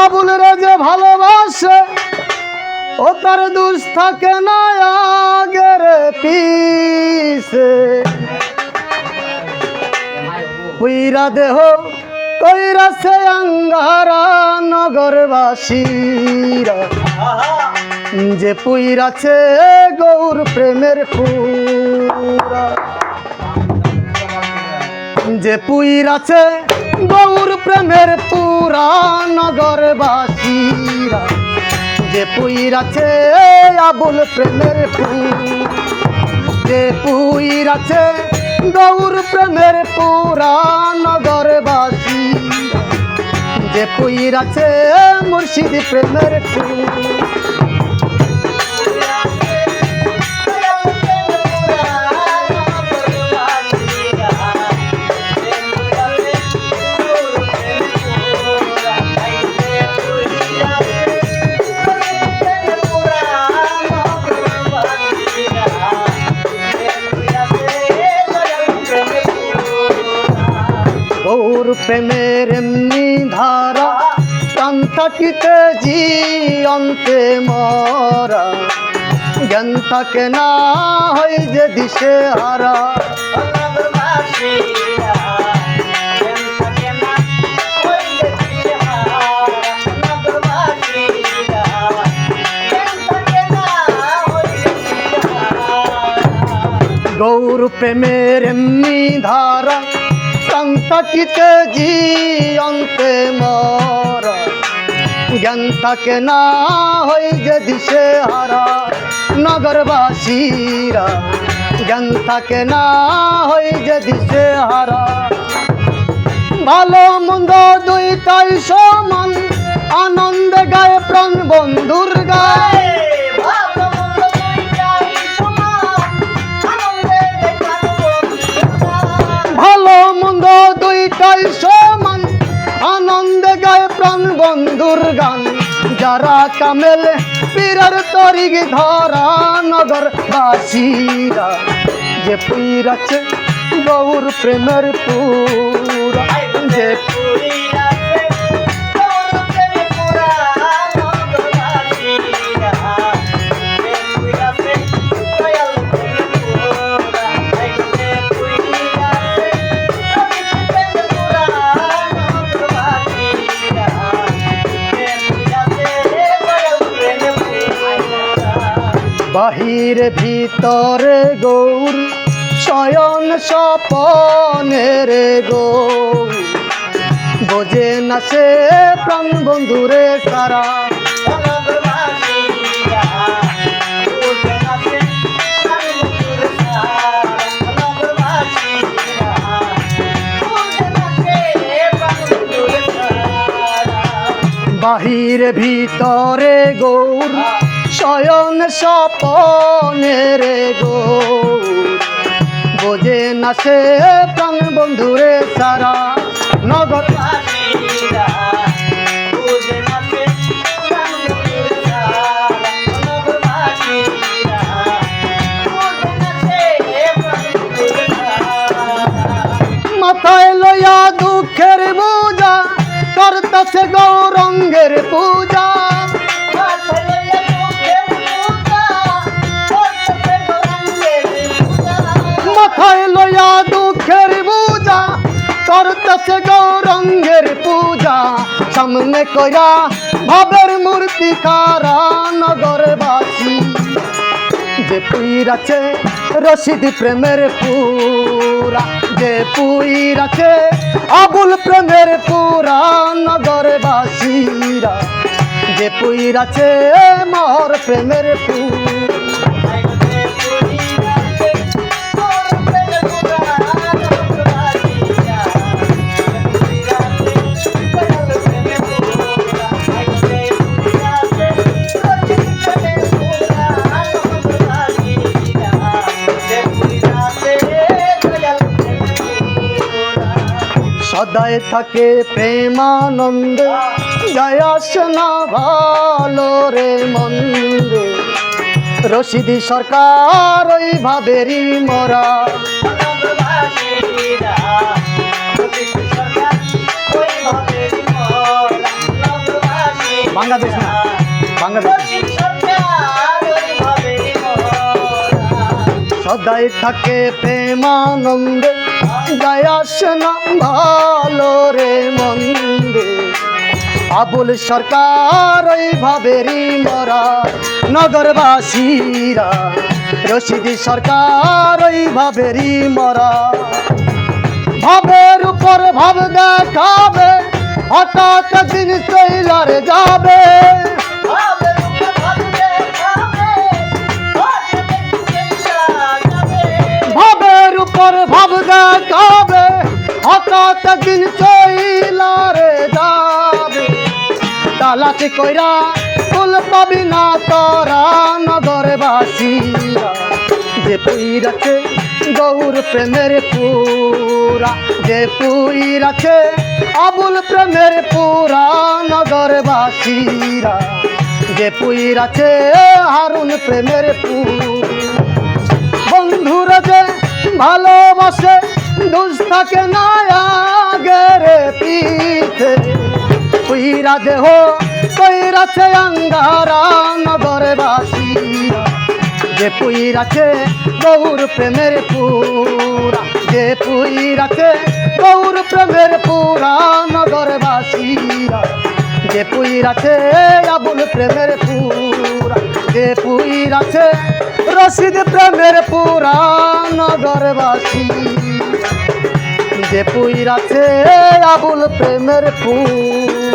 আবুল রে যে ভালোবাসে ও তার দুষ থাকে না আগের পিছে পুইরা দেহ কইরাছে আঙ্গারা নগরবাসীরা যে পুইরাছে গৌর প্রেমের পুরা যে পুইরাছে গৌর প্রেমের পুরা নগরবাসীরা যে পুইরাছে আবুল প্রেমের যে পুইরাছে গৌর প্রেমের পুরা নগরবাসী যে পুইরাছে মুর্শিদ প্রেমের গৌর প্রেমের এমনি ধারা প্রাণ থাকিতে জিয়ন্তে মরা জ্ঞান থাকে না হয় যে দিশে হারা গৌর প্রেমের এমনি ধারা প্রাণ থাকিতে জিয়ন্তে মরা জ্ঞান থাকে না হয় যে দিশে হারা নগরবাসীরা জ্ঞান থাকে না হয় যে দিশে হারা ভালো মন্দ দুইটাই সমান আনন্দে গায়ে প্রাণ বন্ধুর গায়ে ভালো মন্দ দুইটাই সমান আনন্দে গায়ে প্রাণ বন্ধুর গান যারা কামেল পীরের তরিগ ধরা নগরবাসীরা যে পুইরাছে গৌর প্রেমের পুরা যে বাহির ভিতরে গৌর শয়ন স্বপনের গৌর বোঝে না সে প্রাণ বন্ধুরে সারা বাহির ভিতরে গৌর শয়ন স্বপনের গৌর বোঝে না সে প্রাণ বন্ধুরে সারা নগরবাসীরা বোঝে না সে প্রাণ বন্ধুরে সারা নগরবাসীরা বোঝে না সে প্রাণ বন্ধুরে সারা মাথায় লইয়া দুঃখের বোঝা করতাছে গৌরঙ্গের পূজা মাথায় লইয়া দুঃখের বোঝা করতেছে গৌরঙ্গের পূজা সামনে কইরা ভাবের মূর্তি কারা নগরবাসী যে পুইরাছে রশিদ প্রেমের পুরা যে পুইরাছে আবুল প্রেমের পুরা নগরবাসীরা যে পুইরাছে মোর প্রেমের পুরা সদায় থাকে প্রেমানন্দ যায় আসে না ভালো রে মন্দে রশিদি সরকার ওই ভাবেরই মরা সদাই থাকে প্রেমানন্দে, যায় আসে না ভালো রে মন্দে। আবুল সরকার ওইভাবেরই মরা নগরবাসীরা, রশিদ সরকার ওইভাবেরই মরা। ভাবের উপর ভাব দেখাবে, হঠাৎ দিন চইলারে যাবে। ভাবের উপর ভাব দেখাবে, হঠাৎ দিন চইলারে যাবে। তালাশি কইরা ফুল পাবি না তোরা নগরবাসীরা, যে পুইরাছে গৌর প্রেমের পুরা, যে পুইরাছে আবুল প্রেমের পুরা নগরবাসীরা, যে পুইরাছে হারুন প্রেমের পুরা। বন্ধুরা যে ভালোবাসে দোষ থাকে না আগের পিঠে, পুইরা দেহ কইরাছে আঙ্গারা নগরবাসীরা, যে পুইরাছে গৌর প্রেমের পুরা, যে পুইরাছে গৌর প্রেমের পুরা নগরবাসীরা, যে পুইরাছে আবুল প্রেমের পুরা, যে পুইরাছে রশিদ প্রেমের পুরা নগরবাসী, যে পুইরাছে আবুল প্রেমের পুরা।